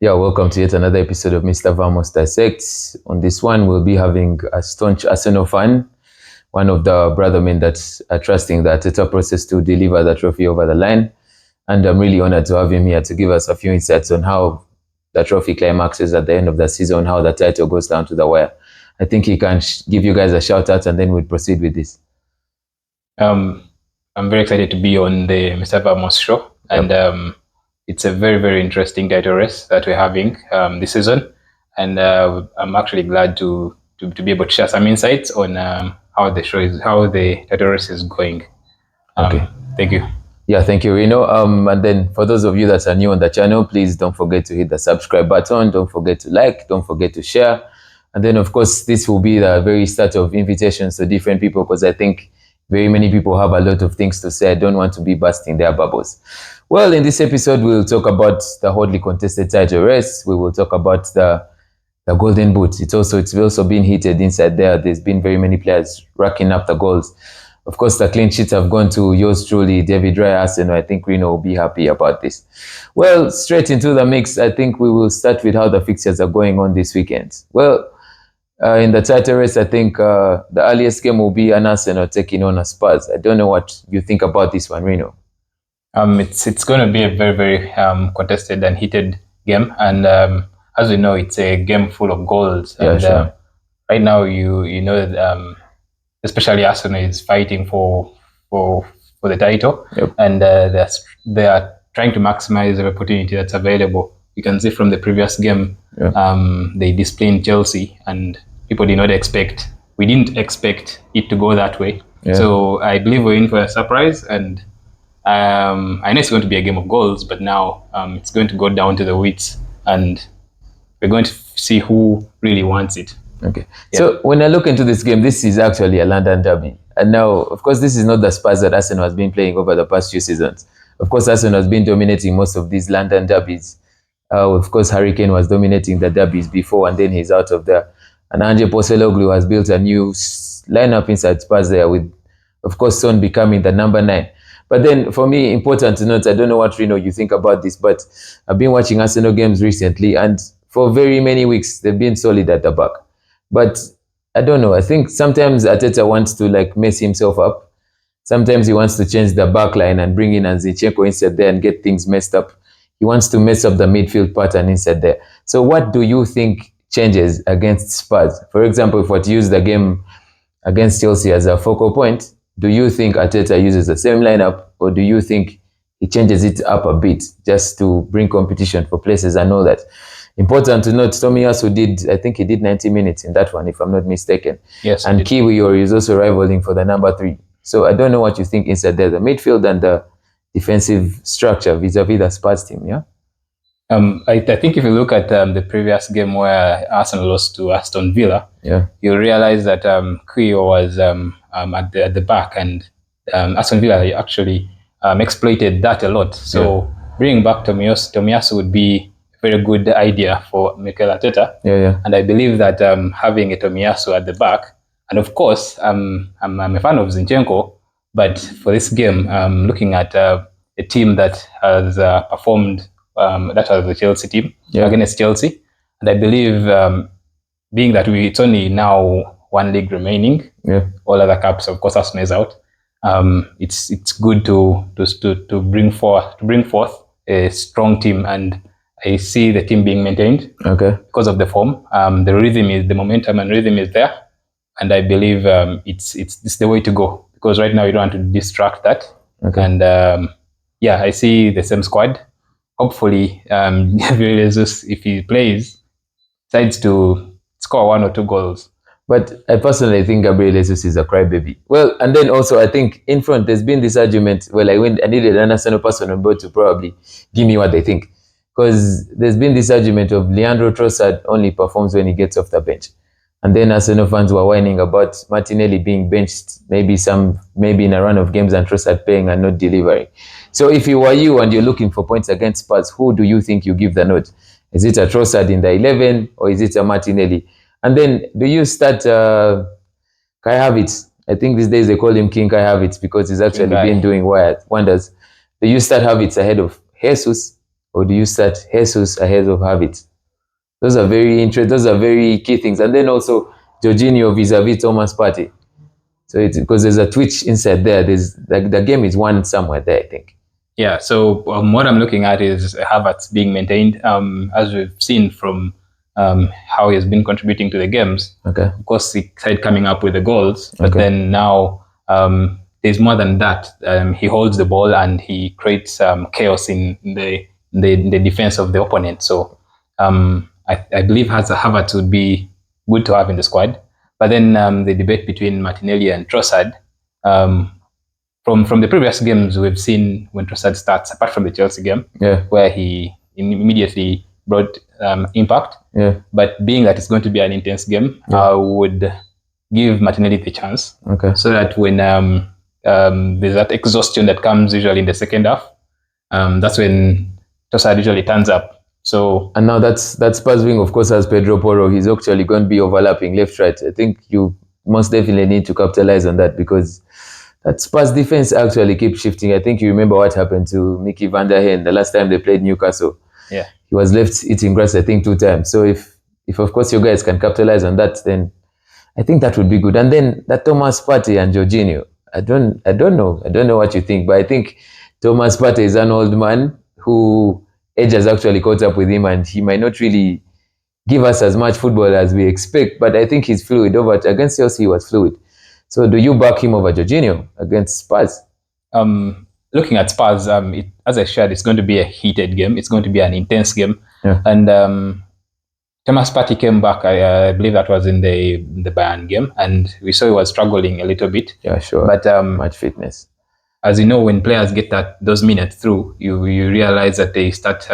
Yeah, welcome to yet another episode of Mr. Vamos Dissects. On this one, we'll be having a staunch Arsenal fan, one of the brother men that are trusting the Arteta process to deliver the trophy over the line. And I'm really honored to have him here to give us a few insights on how the trophy climaxes at the end of the season, how the title goes down to the wire. I think he can give you guys a shout out and then we'll proceed with this. I'm very excited to be on the Mr. Vamos show. And it's a very, very interesting title race that we're having this season. And I'm actually glad to be able to share some insights on how the title race is going. Okay. Thank you. Yeah, thank you, Reno. And then for those of you that are new on the channel, please don't forget to hit the subscribe button. Don't forget to like. Don't forget to share. And then, of course, this will be the very start of invitations to different people because I think very many people have a lot of things to say. I don't want to be busting their bubbles. Well, in this episode, we'll talk about the hotly contested title race. We will talk about the golden boot. It's also been heated inside there. There's been very many players racking up the goals. Of course, the clean sheets have gone to yours truly, David Raya Arsenal. I think Reno will be happy about this. Well, straight into the mix, I think we will start with how the fixtures are going on this weekend. Well, in the title race, I think the earliest game will be an Arsenal taking on a Spurs. I don't know what you think about this one, Reno. It's going to be a very, very contested and heated game. And as we know, it's a game full of goals. Yeah, and sure. Right now, you know, especially Arsenal is fighting for the title. Yep. And they are trying to maximize the opportunity that's available. You can see from the previous game, they disciplined Chelsea, and people did not expect. We didn't expect it to go that way. Yeah. So I believe we're in for a surprise, and I know it's going to be a game of goals, but now it's going to go down to the wits, and we're going to see who really wants it. Okay. Yeah. So when I look into this game, this is actually a London derby. And now, of course, this is not the Spurs that Arsenal has been playing over the past few seasons. Of course, Arsenal has been dominating most of these London derbies. Of course, Harry Kane was dominating the derbies before, and then he's out of there. And Ange Postecoglou has built a new lineup inside Spurs there with, of course, Son becoming the number 9. But then, for me, important to note, I don't know what, Reno, you think about this, but I've been watching Arsenal games recently, and for very many weeks, they've been solid at the back. But I don't know. I think sometimes Arteta wants to mess himself up. Sometimes he wants to change the back line and bring in Zinchenko inside there and get things messed up. He wants to mess up the midfield pattern inside there. So what do you think changes against Spurs? For example, if we were to use the game against Chelsea as a focal point, do you think Arteta uses the same lineup, or do you think he changes it up a bit just to bring competition for places and all that? Important to note, Tomiyasu I think he did 90 minutes in that one, if I'm not mistaken. Yes. And Kiwior is also rivaling for the number 3. So I don't know what you think inside there, the midfield and the defensive structure vis-a-vis the Spurs team, yeah? I think if you look at the previous game where Arsenal lost to Aston Villa, you'll realize that Kiwior was at the back, and Aston Villa actually exploited that a lot. So bringing back Tomiyasu would be very good idea for Mikel Arteta. And I believe that having a Tomiyasu at the back, and of course, I'm a fan of Zinchenko, but for this game, looking at a team that has performed, that was the Chelsea team against Chelsea, and I believe being that it's only now one league remaining, all other cups, of course, Arsenal is out. It's good to bring forth a strong team, and I see the team being maintained because of the form. The momentum and rhythm is there, and I believe it's the way to go, because right now you don't want to distract that. And I see the same squad. Hopefully, Gabriel Jesus, if he plays, decides to score 1 or 2 goals. But I personally think Gabriel Jesus is a crybaby. Well, and then also I think in front there's been this argument. Well, I needed an Arsenal person on board to probably give me what they think. Because there's been this argument of Leandro Trossard only performs when he gets off the bench. And then Arsenal fans were whining about Martinelli being benched, maybe in a run of games, and Trossard playing and not delivering. So if you were you and you're looking for points against Spurs, who do you think you give the nod? Is it a Trossard in the 11, or is it a Martinelli? And then do you start Kai Havertz? I think these days they call him King Kai Havertz because he's actually been doing wonders. Do you start Havertz ahead of Jesus? or do you start Jesus ahead of Havertz? Those are very interesting. Those are very key things. And then also Jorginho vis-a-vis Thomas Partey. So it's because there's a twitch inside there. There's like the game is won somewhere there, I think. Yeah. So what I'm looking at is Havertz being maintained, as we've seen from how he's been contributing to the games. Okay. Of course, he started coming up with the goals, but then now there's more than that. He holds the ball and he creates chaos in the defense of the opponent. So I believe Havertz would be good to have in the squad. But then the debate between Martinelli and Trossard, from the previous games we've seen when Trossard starts, apart from the Chelsea game, where he immediately brought impact. Yeah. But being that it's going to be an intense game, I would give Martinelli the chance. Okay. So that when there's that exhaustion that comes usually in the second half, that's when Trossard usually turns up. So and now that's Spurs wing, of course, has Pedro Porro. He's actually going to be overlapping left, right. I think you most definitely need to capitalize on that because that Spurs defense actually keeps shifting. I think you remember what happened to Mickey van der Hen the last time they played Newcastle. Yeah, he was left eating grass, I think, 2 times. So if of course your guys can capitalize on that, then I think that would be good. And then that Thomas Partey and Jorginho, I don't know what you think, but I think Thomas Partey is an old man who age has actually caught up with him, and he might not really give us as much football as we expect. But I think he's fluid. Over against Chelsea, he was fluid. So do you back him over Jorginho against Spurs? Looking at Spurs, as I shared, it's going to be a heated game. It's going to be an intense game. Yeah. And Thomas Partey came back. I believe that was in the Bayern game, and we saw he was struggling a little bit. Yeah, sure. But much fitness. As you know, when players get those minutes through, you realize that they start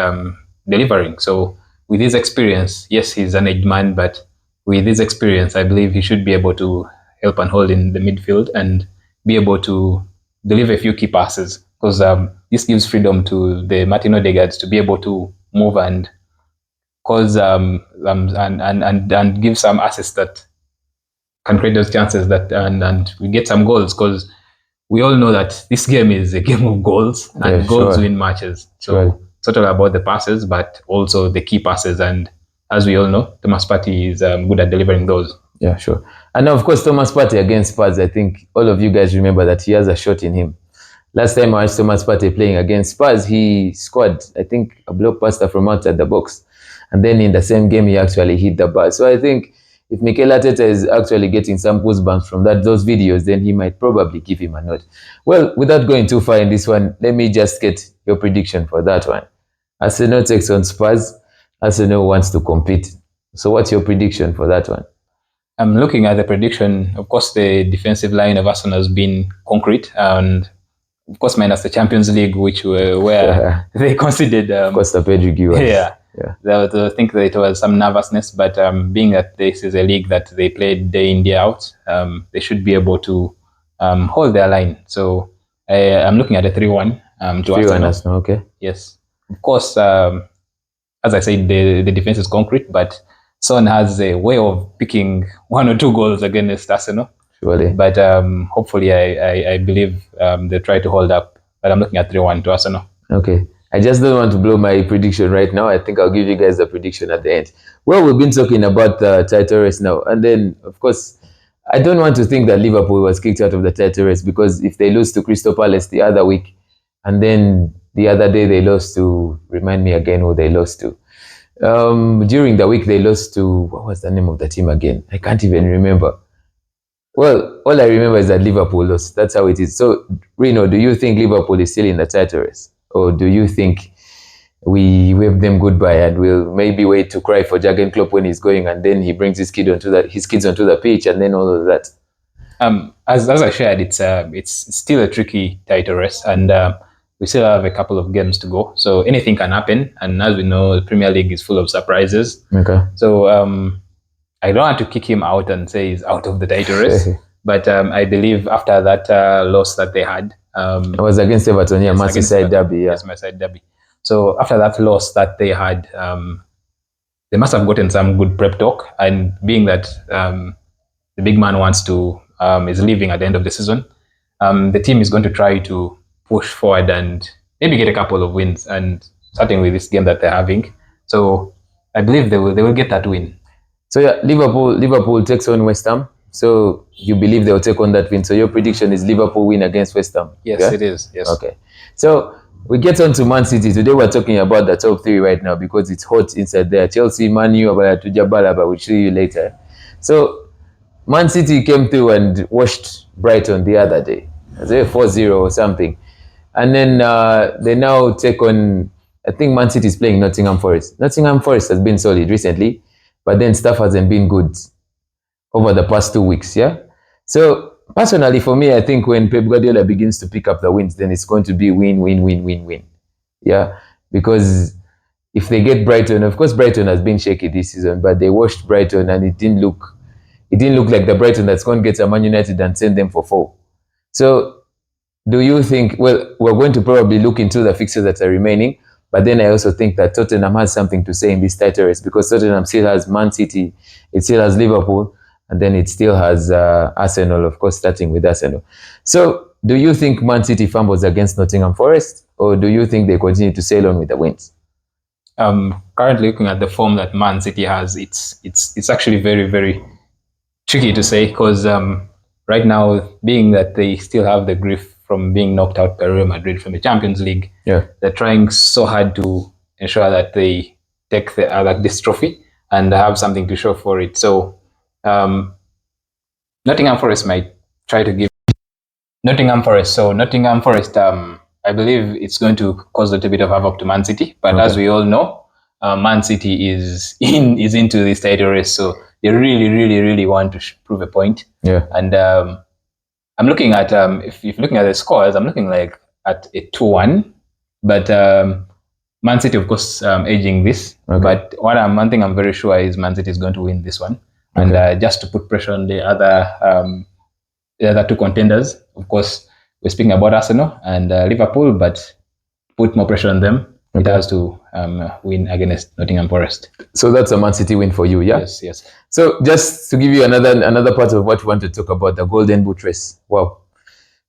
delivering. So with his experience, yes, he's an aged man, but with his experience, I believe he should be able to help and hold in the midfield and be able to deliver a few key passes, because this gives freedom to the Martin Odegaards to be able to move and cause and give some assists that can create those chances that and we get some goals, because we all know that this game is a game of goals, and goals win matches. So it's not all about the passes, but also the key passes. And as we all know, Thomas Partey is good at delivering those. Yeah, sure. And now, of course, Thomas Partey against Spurs, I think all of you guys remember that he has a shot in him. Last time I watched Thomas Partey playing against Spurs, he scored, I think, a blockbuster from outside the box. And then in the same game, he actually hit the bar. So I think if Mikel Arteta is actually getting some goosebumps from those videos, then he might probably give him a nod. Well, without going too far in this one, let me just get your prediction for that one. Arsenal takes on Spurs. Arsenal wants to compete. So what's your prediction for that one? I'm looking at the prediction. Of course, the defensive line of Arsenal has been concrete, and of course, minus the Champions League, which where they conceded. Of course, the pedigree was. Yeah. I think that it was some nervousness, but being that this is a league that they played day in, day out, they should be able to hold their line. So I'm looking at a 3-1 to 3-1 Arsenal, okay. Yes. Of course, as I said, the defense is concrete, but Son has a way of picking 1 or 2 goals against Arsenal. Surely. But hopefully, I believe they try to hold up. But I'm looking at 3-1 to Arsenal. Okay. I just don't want to blow my prediction right now. I think I'll give you guys the prediction at the end. Well, we've been talking about the title race now. And then, of course, I don't want to think that Liverpool was kicked out of the title race, because if they lose to Crystal Palace the other week, and then the other day they lost to, remind me again who they lost to. During the week they lost to, what was the name of the team again? I can't even remember. Well, all I remember is that Liverpool lost. That's how it is. So, Reno, do you think Liverpool is still in the title race? Or do you think we wave them goodbye and we'll maybe wait to cry for Jurgen Klopp when he's going, and then he brings his kids onto the pitch, and then all of that? As I shared, it's still a tricky title race, and we still have a couple of games to go. So anything can happen, and as we know, the Premier League is full of surprises. Okay. So I don't want to kick him out and say he's out of the title race, but I believe after that loss that they had. It was against Everton, yeah, Merseyside derby, yeah. Yes, Merseyside derby. So after that loss that they had, they must have gotten some good prep talk. And being that the big man is leaving at the end of the season, the team is going to try to push forward and maybe get a couple of wins and starting with this game that they're having. So I believe they will get that win. So yeah, Liverpool takes on Westham. So you believe they'll take on that win. So your prediction is Liverpool win against Westham. Yes, yeah? It is. Yes. Okay. So we get on to Man City. Today we're talking about the top three right now because it's hot inside there. Chelsea, Man U, but we'll show you later. So Man City came through and washed Brighton the other day. Was it 4-0 or something? And then they now take on, I think Man City is playing Nottingham Forest. Nottingham Forest has been solid recently, but then stuff hasn't been good over the past 2 weeks, yeah? So personally, for me, I think when Pep Guardiola begins to pick up the wins, then it's going to be win, win, win, win, win. Yeah, because if they get Brighton, of course, Brighton has been shaky this season, but they washed Brighton and it didn't look like the Brighton that's going to get a Man United and send them for 4. So do you think, well, we're going to probably look into the fixtures that are remaining, but then I also think that Tottenham has something to say in this title race because Tottenham still has Man City, it still has Liverpool, and then it still has Arsenal, of course, starting with Arsenal. So do you think Man City fumbles against Nottingham Forest, or do you think they continue to sail on with the wins? Currently looking at the form that Man City has, it's actually very, very tricky to say because right now, being that they still have the grief from being knocked out by Real Madrid from the Champions League, they're trying so hard to ensure that they take this trophy and have something to show for it. So Nottingham Forest might try to give Nottingham Forest. So Nottingham Forest, I believe it's going to cause a little bit of havoc to Man City. But as we all know, Man City is into this title race, so they really, really, really want to prove a point. Yeah. And I'm looking at if you're looking at the scores, I'm looking like at a 2-1. But Man City, of course, edging this. Okay. But one thing I'm very sure is Man City is going to win this one. Okay. And just to put pressure on the other two contenders, of course, we're speaking about Arsenal and Liverpool, but put more pressure on them. Okay. It has to win against Nottingham Forest. So that's a Man City win for you, yeah? Yes, yes. So just to give you another part of what we want to talk about, the Golden Boot race. Wow.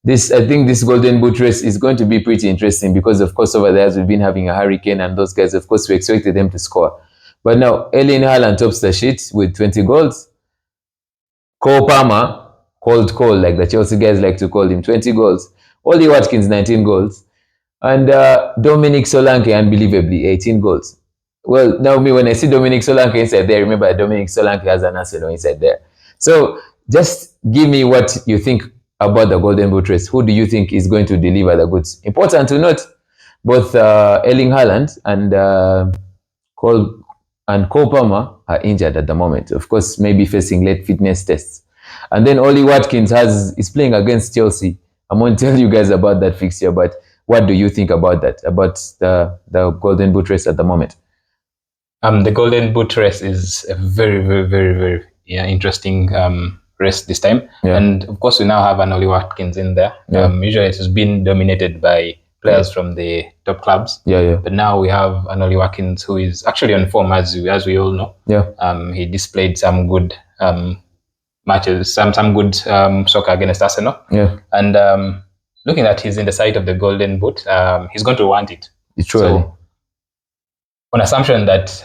I think this Golden Boot race is going to be pretty interesting because, of course, over there, as we've been having a hurricane and those guys, of course, we expected them to score. But now, Erling Haaland tops the sheet with 20 goals. Cole Palmer, Cole, like the Chelsea guys like to call him, 20 goals. Ollie Watkins, 19 goals. And Dominic Solanke, unbelievably, 18 goals. Well, now when I see Dominic Solanke inside there, remember Dominic Solanke has an Arsenal inside there. So just give me what you think about the Golden Boot race. Who do you think is going to deliver the goods? Important to note, both Erling Haaland and Cole Palmer are injured at the moment. Of course, maybe facing late fitness tests. And then Ollie Watkins is playing against Chelsea. I'm going to tell you guys about that fixture, but what do you think about that, about the Golden Boot race at the moment? The Golden Boot race is a very, very, very, very interesting race this time. Yeah. And of course, we now have an Ollie Watkins in there. Yeah. Usually it has been dominated by players from the top clubs. Yeah. But now we have an Ollie Watkins who is actually on form, as we all know. Yeah. He displayed some good matches, some good soccer against Arsenal. Yeah. And looking at he's in the sight of the Golden Boot, he's going to want it. It's true. So, on assumption that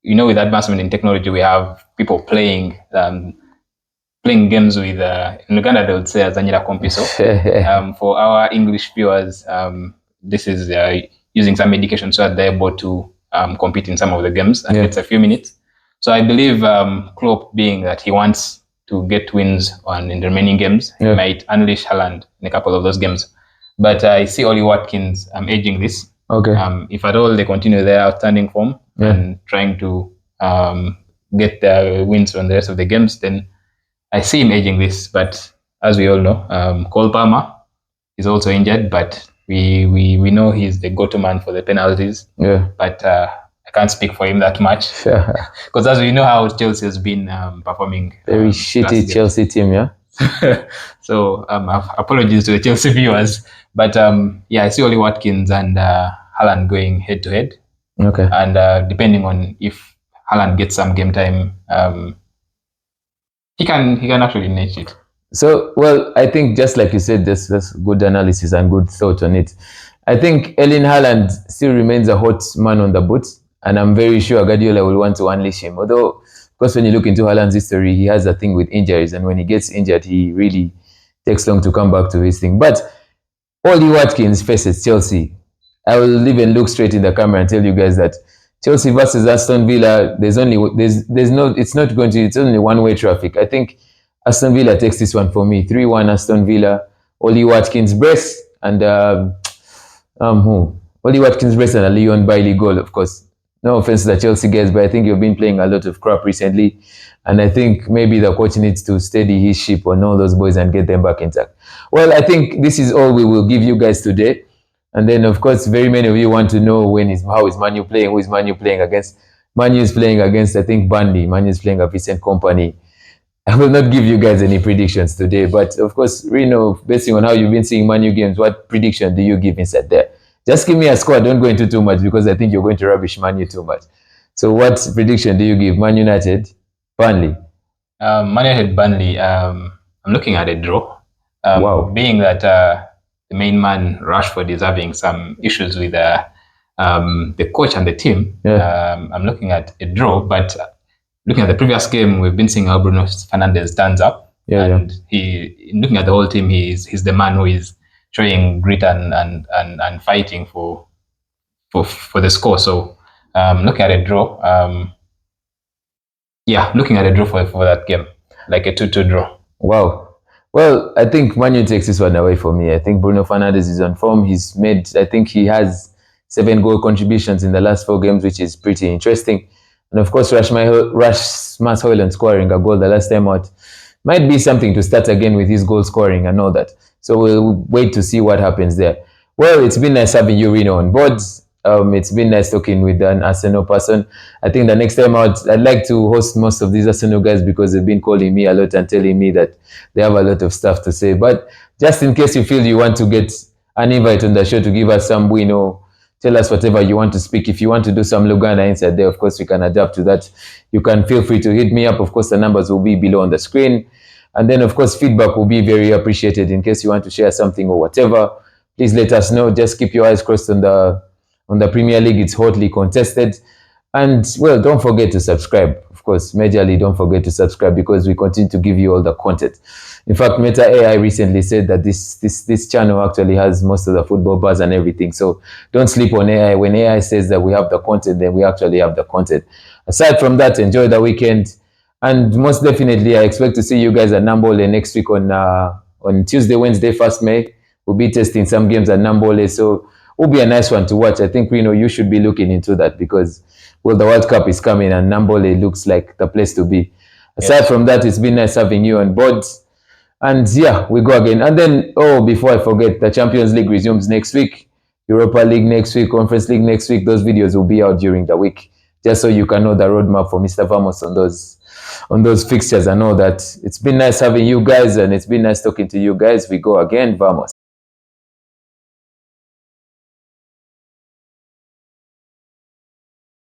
with advancement in technology, we have people playing games with in Uganda they would say azanyira kompiso. For our English viewers, this is using some medication so that they're able to compete in some of the games, and it's a few minutes. So I believe Klopp, being that he wants to get wins in the remaining games, he might unleash Haaland in a couple of those games. But I see Ollie Watkins edging this. Okay. If at all they continue their outstanding form and trying to get the wins on the rest of the games, then I see him edging this. But as we all know, Cole Palmer is also injured, but we know he's the go-to man for the penalties. Yeah. But I can't speak for him that much because as we know how Chelsea has been performing. Very shitty Chelsea team, yeah. So apologies to the Chelsea viewers, but I see Ollie Watkins and Haaland going head to head. Okay. And depending on if Haaland gets some game time, he can actually niche it. So, well, I think just like you said, that's good analysis and good thought on it. I think Erling Haaland still remains a hot man on the boot, and I'm very sure Guardiola will want to unleash him. Although, of course, when you look into Haaland's history, he has a thing with injuries, and when he gets injured, he really takes long to come back to his thing. But Ollie Watkins faces Chelsea. I will even look straight in the camera and tell you guys that Chelsea versus Aston Villa, there's no, it's not going to, it's only one-way traffic. I think Aston Villa takes this one for me. 3-1 Aston Villa. Ollie Watkins brace and who? Ollie Watkins brace and a Leon Bailey goal, of course. No offense to the Chelsea guys, but I think you've been playing a lot of crap recently. And I think maybe the coach needs to steady his ship on all those boys and get them back intact. Well, I think this is all we will give you guys today. And then, of course, very many of you want to know how is Manu playing, who is Manu playing against. Manu is playing against, I think, Burnley. Manu is playing a Vincent Company. I will not give you guys any predictions today, but of course, Reno, based on how you've been seeing Manu games, what prediction do you give inside there? Just give me a score. Don't go into too much because I think you're going to rubbish Manu too much. So, what prediction do you give? Man United, Burnley. Man United, Burnley. I'm looking at a draw. Wow. Being that the main man Rashford is having some issues with the coach and the team. Yeah. I'm looking at a draw, but looking at the previous game, we've been seeing how Bruno Fernandes stands up. Yeah, and he, looking at the whole team, he's the man who is showing grit and fighting for the score. So looking at a draw. Looking at a draw for that game, like a 2-2 draw. Wow. Well, I think Manu takes this one away for me. I think Bruno Fernandes is on form. I think he has 7 goal contributions in the last 4 games, which is pretty interesting. And of course, Rasmus Højlund scoring a goal the last time out might be something to start again with his goal scoring and all that. So we'll wait to see what happens there. Well, it's been nice having you, Reno, on board. It's been nice talking with an Arsenal person. I think the next time out, I'd like to host most of these Arsenal guys because they've been calling me a lot and telling me that they have a lot of stuff to say. But just in case you feel you want to get an invite on the show to give us some tell us whatever you want to speak. If you want to do some Lugana inside there, of course, we can adapt to that. You can feel free to hit me up. Of course, the numbers will be below on the screen. And then, of course, feedback will be very appreciated in case you want to share something or whatever. Please let us know. Just keep your eyes crossed on the Premier League. It's hotly contested. And, well, don't forget to subscribe. Of course, majorly don't forget to subscribe because we continue to give you all the content. In fact, Meta AI recently said that this channel actually has most of the football buzz and everything. So don't sleep on AI. When AI says that we have the content, then we actually have the content. Aside from that, enjoy the weekend. And most definitely, I expect to see you guys at Nambole next week on Tuesday, Wednesday, 1st May. We'll be testing some games at Nambole. So it'll be a nice one to watch. I think, you should be looking into that because, well, the World Cup is coming and Nambole looks like the place to be. Aside from that, it's been nice having you on board. And we go again. And then, before I forget, the Champions League resumes next week. Europa League next week, Conference League next week. Those videos will be out during the week, just so you can know the roadmap for Mr. Vamos on those fixtures and all that. It's been nice having you guys, and it's been nice talking to you guys. We go again, Vamos.